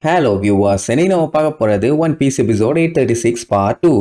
Hello viewers, இன்னைக்கு நம்ம பார்க்க போறது One Piece episode 836 part 2.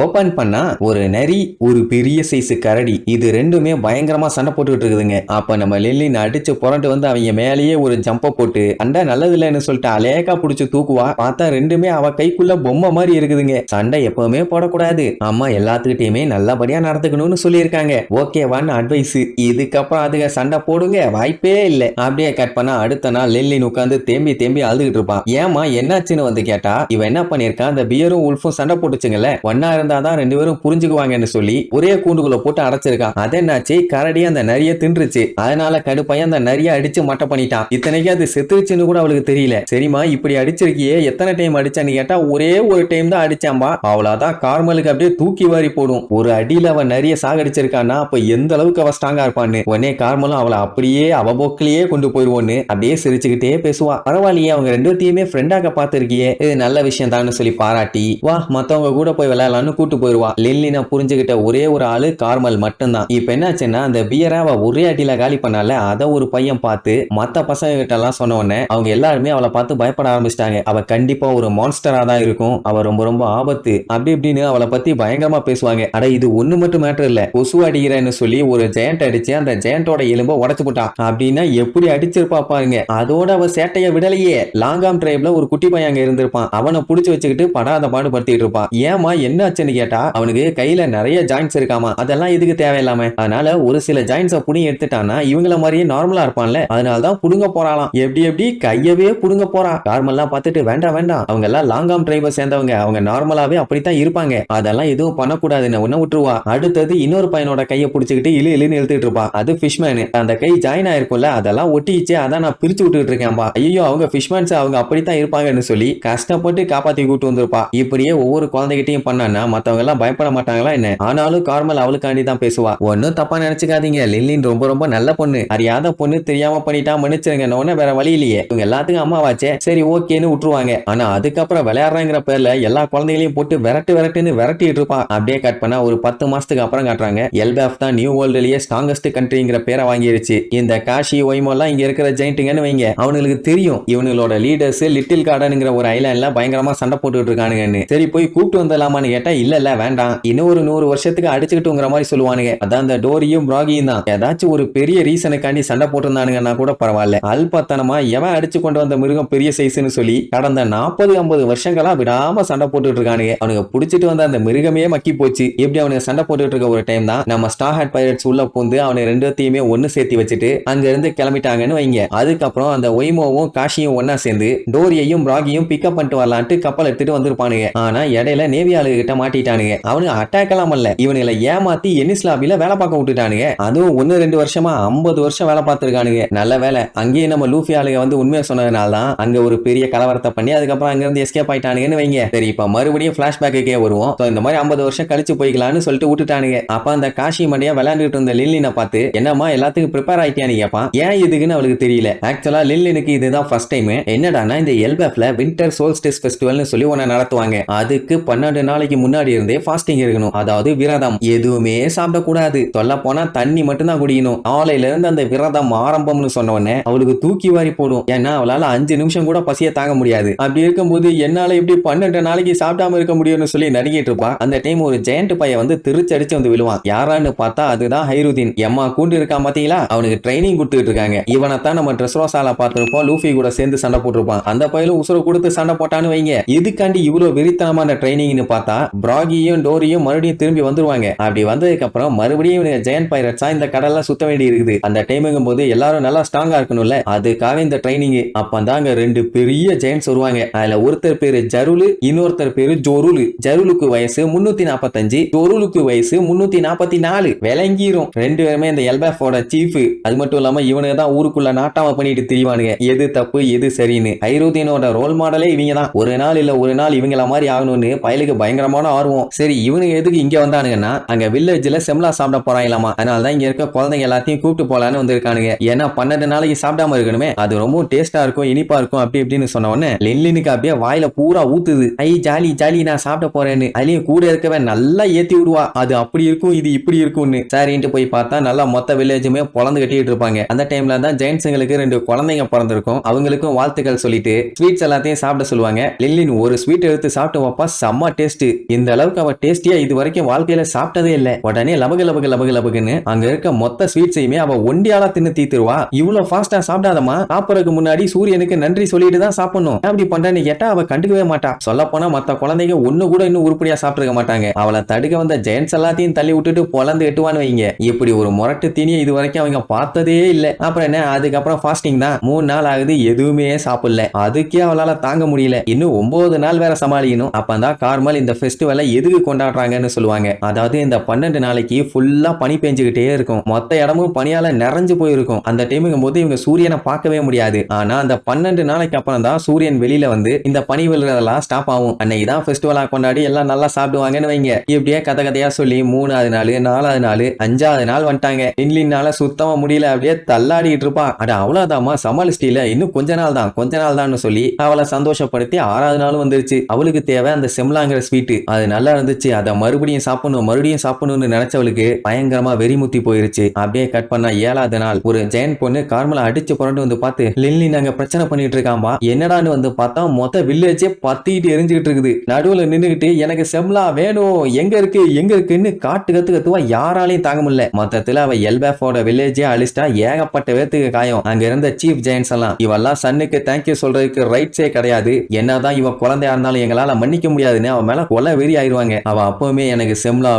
Open பண்ணா ஒரு நரி, ஒரு பெரிய சைஸ் கரடி, இது ரெண்டுமே பயங்கரமா சண்டை போட்டுட்டு இருக்குதுங்க. அப்ப நம்ம லில்லின் அடிச்சு புரண்டு வந்து அவங்க மேலேயே ஒரு ஜம்ப போட்டு சண்டை நல்லது இல்லைன்னு சொல்லிட்டு அலேக்கா புடிச்சு தூக்குவா. பார்த்தா ரெண்டுமே அவ கைக்குள்ள பொம்மை மாதிரி இருக்குதுங்க. சண்டை எப்பவுமே போடக்கூடாது, அம்மா எல்லாத்துக்கிட்டையுமே நல்லபடியா நடந்துக்கணும்னு சொல்லியிருக்காங்க. ஓகேவான்னு அட்வைஸ். இதுக்கப்புறம் அதுங்க சண்டை போடுங்க, வாய்ப்பே இல்லை. அப்படியே கட் பண்ணா அடுத்த நாள் லில்லின் உட்காந்து தேம்பி தேம்பி அழுதுகிட்டு இருப்பான். ஏமா என்னாச்சுன்னு வந்து கேட்டா, இவன் என்ன பண்ணிருக்கான், அந்த பியரும் உல்ஃபும் சண்டை போட்டுச்சுங்கல்ல, ஒன்னா இருந்தாதான் ரெண்டு பேரும் புரிஞ்சுக்குவாங்கன்னு சொல்லி ஒரே கூண்டுக்குள்ள போட்டு அடைச்சிருக்கான். அதென்னாச்சு, கரடி அந்த நரிய தின்றுச்சு. அதனால கடுப்பைய அந்த நரிய அடிச்சு மட்டை பண்ணிட்டான். இத்தனைக்கு அது செத்துருச்சுன்னு கூட அவளுக்கு தெரியல. சரிமா இப்படி அடிச்சிருக்கியே, எத்தனை டைம் அடிச்சான்னு கேட்டா ஒரே ஒரு டைம் தான் அடிச்சாம்பா. அவ்வளவுதான், கார்மலுக்கு அப்படியே தூக்கி வாரி போடும். ஒரு அடியில அவன் நிறைய சாகடிச்சிருக்கான்னா அப்ப எந்த அளவுக்கு அவ ஸ்ட்ராங்கா இருப்பான்னு. உடனே கார்மலும் அவளை அப்படியே அவ போக்கிலேயே கொண்டு போயிருவோன்னு அப்படியே சிரிச்சுக்கிட்டே பேசுவா. பரவாயில்லையே, அவங்க ரெண்டுத்தையுமே ஃப்ரெண்டாக பார்த்திருக்கியே, இது நல்ல விஷயம் தான் சொல்லி பாராட்டி, வா மத்தவங்க கூட போய் விளையாடலான்னு கூட்டு போயிருவா. லில்லின புரிஞ்சுக்கிட்ட ஒரே ஒரு ஆளு கார்மல் மட்டும்தான். இப்ப என்னாச்சுன்னா, அந்த பியரை அவ ஒரே அடியில காலி பண்ணால, அத ஒரு பையன் பார்த்து மத்த பசங்க கிட்ட எல்லாம் சொன்ன உடனே அவங்க எல்லாருமே அவளை பார்த்து பயப்பட ஆரம்பிச்சிட்டாங்க. அவ கண்டிப்பா ஒரு மான்ஸ்டரா தான் இருக்கும், அவ ரொம்ப ரொம்ப ஆபத்து அப்படி இப்படின்னு அவளை பத்தி பயங்கரமா பேசுவாங்க. அட இது ஒண்ணு மட்டும் மேட்டர் இல்ல, கொசு அடிக்கிறேன்னு சொல்லி ஒரு ஜெயண்ட் அடிச்சு அந்த ஜெயண்டோட எலும்ப உடைச்சு போட்டான். அப்படின்னா எப்படி அடிச்சிருப்பா பாருங்க. அதோட அவ சேட்டைய விடலையே. லாங்காம் டிரைப்ல ஒரு குட்டி பையன் அங்க இருந்திருப்பான். அவனை புடிச்சு வச்சுக்கிட்டு படாத பாடுபடுத்திட்டு இருப்பான். ஏமா என்னாச்சுன்னு கேட்டா, அவனுக்கு கையில நிறைய ஜாயின்ஸ் இருக்காமா, அதெல்லாம் இதுக்கு தேவையில்லாம. அதனால ஒரு சில ஜாயின்ஸ புடிங்க எடுத்துட்டானா இவங்கள மாதிரியே நார்மலா இருப்பான்ல, அதனாலதான் புடுங்க போறாளாம். எப்படி கையவே புடுங்க போறா. நார்மலா பார்த்துட்டு வேண்டாம் வேண்டாம், அவங்க எல்லாம் லாங்காம் டிரைபை சேர்ந்தவங்க, அவங்க நார்மலாவே அப்படித்தான் இருப்பாங்க, அதெல்லாம் எதுவும் பண்ணக்கூடாதுன்னு உன்ன விட்டுருவா. அடுத்தது இன்னொரு பையனோட கையை பிடிச்சிக்கிட்டு இழுன்னு இழுத்துட்டு இருப்பா. அது ஃபிஷ்மேன். அந்த கை ஜாயின் ஆயிருக்கும்ல, அதெல்லாம் ஒட்டிச்சு, அதான் நான் பிரிச்சு விட்டுட்டு இருக்கேன்பா. ஐயோ அவங்க ஃபிஷ்மேன்ஸ், அவங்க அப்படித்தான் இருப்பாங்கன்னு சொல்லி கஷ்டப்பட்டு காப்பாத்தி கூட்டு வந்திருப்பா. இப்படியே ஒவ்வொரு குழந்தைகிட்டையும் பண்ணானா மத்தவங்க எல்லாம் பயப்பட மாட்டாங்களா என்ன? ஆனாலும் கார்மல் அவளுக்காண்டி தான் பேசுவா. ஒன்னும் தப்பா நினைச்சுக்காதீங்க, லில்லின் ரொம்ப ரொம்ப நல்ல பொண்ணு, அறியாத பொண்ணு, தெரியாம பண்ணிட்டா மன்னிச்சிருங்க, வேற வழி இல்லையே, இவங்க எல்லாத்துக்கும் அம்மாவாச்சே, சரி ஓகேன்னு விட்டுருவாங்க. ஆனா அதுக்கப்புறம் விளையாடுறங்கிற பேர்ல எல்லா குழந்தைகளையும் போட்டு விரட்டுன்னு விரட்டிட்டு இருப்பா. அப்படியே கட் பண்ணா ஒரு 10 மாசத்துக்கு அப்புறம் காட்டுறாங்க. எல்பேஃப் தான் நியூ வேர்ல்ட்லயே ஸ்ட்ராங்கஸ்ட் கண்ட்ரிங்கிற பேரை வாங்கிருச்சு. இந்த காஷி ஒய்மோ எல்லாம் இங்க இருக்கிற ஜெயிண்ட்டுங்கன்னு வைங்க, அவனுக்கு தெரியும் இவங்களோட லீடர்ஸ் லிட்டில் கார்டனுங்கிற ஒரு ஐலாண்ட்ல பயங்கரமா சண்டை போட்டுட்டு இருக்கானுங்கன்னு. சரி போய் கூப்பிட்டு வந்துடலாமான்னு கேட்டா இல்ல வேண்டாம், இன்னும் ஒரு 100 வருஷத்துக்கு அடிச்சுக்கிட்டுங்கிற மாதிரி சொல்லுவானுங்க. அதான் அந்த டோரியும் பிராகியும் தான். ஏதாச்சும் ஒரு பெரிய ரீசனுக்காண்டி சண்டை போட்டிருந்தானுங்கன்னா கூட பரவாயில்ல, அல்பத்தனமா எவன் அடிச்சு கொண்டு வந்த மிருகம் பெரிய சைஸ்னு சொல்லி கடந்த 40-50 வருஷங்களா விடாம சண்டை போட்டுட்டு இருக்கானுங்க. அவனுக்கு பிடிச்சிட்டு வந்த அந்த மிருகமே மக்கி போச்சு. எப்படி அவனுக்கு சண்டை போட்டுட்டு இருக்க ஒரு டைம் தான் நம்ம ஸ்டார் ஹாட் பைரட்ஸ் உள்ள பூந்து அவனை ரெண்டுத்தையுமே ஒன்னு சேர்த்து வச்சுட்டு அங்க இருந்து கிளம்பிட்டாங்கன்னு வைங்க. அதுக்கப்புறம் அந்த ஒய்மோவும் காஷியும் ஒன்னா சேர்ந்து டோரியையும் பிராகியும் பிக்கப் பண்ணிட்டு வரலான்ட்டு கப்பல் எடுத்துட்டு வந்திருப்பானுங்க. ஆனா இடையில நேவி ஆளுகிட்ட மாட்டிட்டானுங்க. அவனு அட்டாக் எல்லாம் பண்ணல, இவனுங்களை ஏமாத்தி எனிஸ்லாபில வேலை பார்க்க விட்டுட்டானுங்க. அதுவும் 1-2 வருஷமா 50 வருஷம் வேலை பார்த்திருக்கானுங்க. நல்ல வேலை அங்கேயே நம்ம லூஃபி ஆளுங்க வந்து உண்மையை சொன்னதுனால தான் அங்க ஒரு பெரிய கலவரத்தை பண்ணி அதுக்கப்புறம் அங்க இருந்து எஸ்கேப் ஆயிட்டானுங்கன்னு வைங்க. சரி இப்ப மறுபடியும் பிளாஷ்பேக்கே வருவோம். இந்த மாதிரி 50 வருஷம் கழிச்சு போய்க்கலாம்னு சொல்லிட்டு விட்டுட்டானுங்க. அப்ப அந்த காஷி மண்டியா விளையாண்டுட்டு இருந்த லில்லினை பார்த்து என்னமா எல்லாத்துக்கும் ப்ரிப்பேர் ஆயிட்டியான்னு கேட்பான். ஏன் இதுக்குன்னு அவளுக்கு தெரியல. ஆக்சுவலா லில்லினுக்கு இதுதான் ஃபர்ஸ்ட் டைம். என்னடானா இந்த எல்பேஃப்ல வின்டர் சோல்ஸ்டிஸ் ஃபெஸ்டிவல்னு சொல்லி ஒன்னு நடத்துவாங்க. அதுக்கு 12 நாளைக்கு முன்னாடி இருந்தே ஃபாஸ்டிங் இருக்கணும், அதாவது விரதம். எதுவுமே சாப்பிடக்கூடாது, சொல்ல போனா தண்ணி மட்டும் தான் குடிக்கணும். நாளையில இருந்து அந்த விரதம் ஆரம்பம்னு சொன்ன உடனே அவளுக்கு தூக்கி வாரி போடும். ஏன்னா அவளால 5 நிமிஷம் கூட பசிய தாங்க முடியாது. அப்படி இருக்கும்போது என்னால இப்படி 12 நாளைக்கு சாப்பிடாம இருக்க முடியும்னு சொல்லி நடிக்கிட்டு இருப்பா. அந்த டைம் ஒரு ஜெயண்ட் பையன் வந்து திருச்சடிச்சு வந்து விழுவான். யாரான்னு பார்த்தா அதுதான் ஹைருதீன். எம்மா கூண்டு இருக்கான் பாத்தீங்களா, அவனுக்கு ட்ரைனிங் கொடுத்துட்டு இருக்காங்க. இவனைத்தான் நம்ம ட்ரெஸ்ரோசால பார்த்திருப்போம், லூஃபி கூட சேர்ந்து சண்டை போட்டிருப்பான். அந்த பையலும் உசுர கொடுத்து சண்டை போட்டான்னு வைங்க. இதுக்காண்டி இவ்வளவு வெறித்தனமான ட்ரைனிங்னு பார்த்தா பிராகியும் டோரியும் மறுபடியும் திரும்பி வந்துருவாங்க. அப்படி வந்ததுக்கு அப்புறம் மறுபடியும் ஜெயண்ட் பைரட்ஸா இந்த கடல்ல சுத்த வேண்டி இருக்குது. அந்த டைமுங்கும் போது எல்லாரும் நல்லா ஸ்ட்ராங்கா இருக்கணும்ல, அதுக்காக இந்த ட்ரைனிங். அப்பந்தாங்க 2 பெரிய ஜெயண்ட்ஸ் வருவாங்க. அதுல ஒருத்தர் பேரு ஜருலு, இன்னொருத்தர் பேரு ஜோருலு. ஜருலுக்கு வயசு 345, ஜோருலுக்கு வயசு 344. விளங்கிரும். 2 பேருமே இந்த எல்பேஃபோட சீஃப். அது மட்டும் இல்லாம இவனுக்கு தான் ஊருக்குள்ள நாட்டாம பண்ணிட்டு திரிவானுங்க, எது தப்பு எது சரின்னு. ஹைருதீனோட ரோல் மாடலே இவங்க தான். ஒரு நாள் இல்ல ஒரு நாள் இவங்கள மாதிரி ஆகணும்னு பயலுக்கு பயங்கரமான ஆர்வம். சரி இவனுங்க எதுக்கு இங்க வந்தானுங்கன்னா அங்க வில்லேஜ்ல செம்லா சாப்பிட போறாங்களாமா. அதனாலதான் இங்க இருக்க குழந்தைங்க எல்லாத்தையும் கூப்பிட்டு போலான்னு வந்திருக்கானுங்க. ஏன்னா 12 நாளைக்கு சாப்பிடாம இருக்கணுமே, அது ரொம்ப டேஸ்டா இருக்கும், இனிப்பா இருக்கும் அப்படி இப்படின்னு சொன்ன உடனே லில்லினுக்கு அப்படியே வாயில பூரா ஊத்துது. ஐ ஜாலி ஜாலி நான் சாப்பிட போறேன்னு. அதுலயும் கூட இருக்கவே நல்லா ஏத்தி விடுவா. அது அப்படி இருக்கும் இது இப்படி இருக்கும்னு. சரின்ட்டு போய் பார்த்தா நல்லா மொத்த வில்லேஜுமே பொழந்து கட்டிட்டு இருப்பாங்க. அந்த டைம்ல தான் ஜெயின்ஸுங்களுக்கு 2 குழந்தைங்க பிறந்திருக்கும். அவங்களுக்கும் வாழ்த்துக்கள் சொல்லிட்டு ஸ்வீட்ஸ் எல்லாத்தையும் சாப்பிட சொல்லுவாங்க. லில்லின் ஒரு ஸ்வீட் எடுத்து சாப்பிட்டு வைப்பா, செம்ம டேஸ்ட். இந்த அளவுக்கு அவ டேஸ்டியா இது வரைக்கும் வாழ்க்கையில சாப்பிட்டதே இல்ல. உடனே லபகு லபகு லபகு லபகுன்னு அங்க இருக்க மொத்த ஸ்வீட்ஸையுமே அவ ஒண்டியாலா தின்னு தீத்துருவா. இவ்வளவு ஃபாஸ்டா சாப்பிடாதமா, சாப்பிடறதுக்கு முன்னாடி சூரியனுக்கு நன்றி சொல்லிட்டு தான் சாப்பிடணும். அப்படி பண்றேன்னு கேட்டா அவ கண்டுக்கவே மாட்டா. சொல்ல போனா மத்த குழந்தைங்க ஒண்ணு கூட இன்னும் உருப்படியா சாப்பிட்டுருக்க மாட்டாங்க. அவளை தடுக்க வந்த ஜெயன்ஸ் எல்லாத்தையும் தள்ளி விட்டுட்டு பொலந்து எட்டுவான்னு வைங்க. இப்படி ஒரு முரட்டு தீனியை இது வரைக்கும் அவங்க பார்த்ததே இல்ல. அப்புறம் என்ன, அதுக்கப்புறம் ஃபாஸ்டிங் தான். 3 நாள் ஆகுது, எதுவுமே சாப்பிடல. அதுக்கே அவளால தாங்க முடியல. இன்னும் 9 நாள் வேற சமாளிக்கணும். அப்பதான் கார்மல் இந்த ஃபெஸ்டிவலை எதுக்கு கொண்டாடுறாங்கன்னு சொல்லுவாங்க. அதாவது இந்த 12 நாளைக்கு ஃபுல்லா பனி பெஞ்சுக்கிட்டே இருக்கும். மொத்த இடமும் பனியால நிறைஞ்சு போயிருக்கும். அந்த டைமுங்கும் போது இவங்க சூரியனை பார்க்கவே முடியாது. ஆனா அந்த 12 நாளைக்கு அப்புறம் தான் சூரியன் வெளியில வந்து இந்த பனி விழுறதெல்லாம் ஸ்டாப் ஆகும். அன்னைக்கு தான் ஃபெஸ்டிவலா கொண்டாடி எல்லாம் நல்லா சாப்பிடுவாங்கன்னு வைங்க. இப்படியே கதை கதையா சொல்லி 3வது நாள் 4வது நாள் 5வது நாள் வந்துட்டாங்க. லின்லினால சுத்தமா முடியல, அப்படியே தள்ளாடிட்டு இருப்பா. அட அவ்வளவுதாமா சமாளிச்சிட்டீல, இன்னும் கொஞ்ச நாள் தான் சொல்லி அவளை சந்தோஷப்படுத்தி 6வது நாள் வந்துருச்சு. அவளுக்கு தேவை அந்த செம்லாங்கிற ஸ்வீட். அது நல்லா இருந்துச்சு, அதை மறுபடியும் சாப்பிடணும்னு நினைச்சவளுக்கு பயங்கரமா வெறிமுத்தி போயிருச்சு. அப்படியே கட் பண்ணா 7வது நாள் ஒரு ஜெயன் பொண்ணு கார்மலை அடிச்சு புரண்டு வந்து பார்த்து லின்லின் அங்க பிரச்சனை பண்ணிட்டு இருக்காம்பா. என்னடான்னு வந்து பார்த்தா மொத்த வில்லேஜே பத்திட்டு எரிஞ்சுக்கிட்டு இருக்குது. நடுவுல நின்னுகிட்டு எனக்கு செம்லா வேணும், எங்க இருக்குன்னு காட்டு கத்துவா. யாராலையும் தாங்க முடியல. மொத்தத்துல அவ எல்பேஃபோட வில்லேஜே அழிச்சிட்டா. ஏகப்பட்ட பேத்துக்கு காயம். அங்க இருந்த சீஃப் ஜெயன்ஸ் எல்லாம் இவெல்லாம் சன்னுக்கு தேங்க்யூ சொல்றதுக்கு ரைட்ஸே கிடையாது. என்னதான் இவ குழந்தையா இருந்தாலும் எங்களால மன்னிக்க முடியாதுன்னு அவன் மேல கொலை வெறி ஆயிருவாங்க. அவ அப்பவுமே எனக்கு செம்லா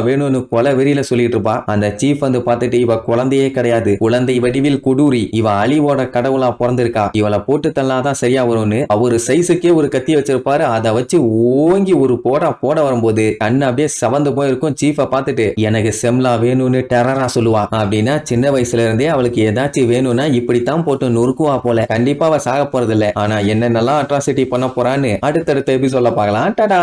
வேணும்னு கொலை வெறியில சொல்லிட்டு இருப்பா. அந்த சீஃப் வந்து பார்த்துட்டு இவ குழந்தையே கிடையாது, குழந்தை வடிவில் கொடூரி, இவ அழிவோட கடவுளா பிறந்திருக்கா, இவளை போட்டு தள்ளாதான் சரியா வரும்னு அவரு சைஸுக்கே ஒரு கத்தி வச்சிருப்பாரு. அதை வச்சு ஓங்கி ஒரு போட வரும்போது கண்ணு அப்படியே சவந்து போயிருக்கும். சீஃபை பார்த்துட்டு எனக்கு செம்லா வேணும்னு டெரரா சொல்லுவா. அப்படின்னா சின்ன வயசுல இருந்தே அவளுக்கு ஏதாச்சும் வேணும்னா இப்படித்தான் போட்டு நொறுக்குவா போல. கண்டிப்பா அவ சாக போறது இல்ல. ஆனா என்னென்னலாம் அட்ராசிட்டி பண்ண போறான்னு அடுத்தடுத்த எபிசோட்ல பார்க்கலாம். டடா.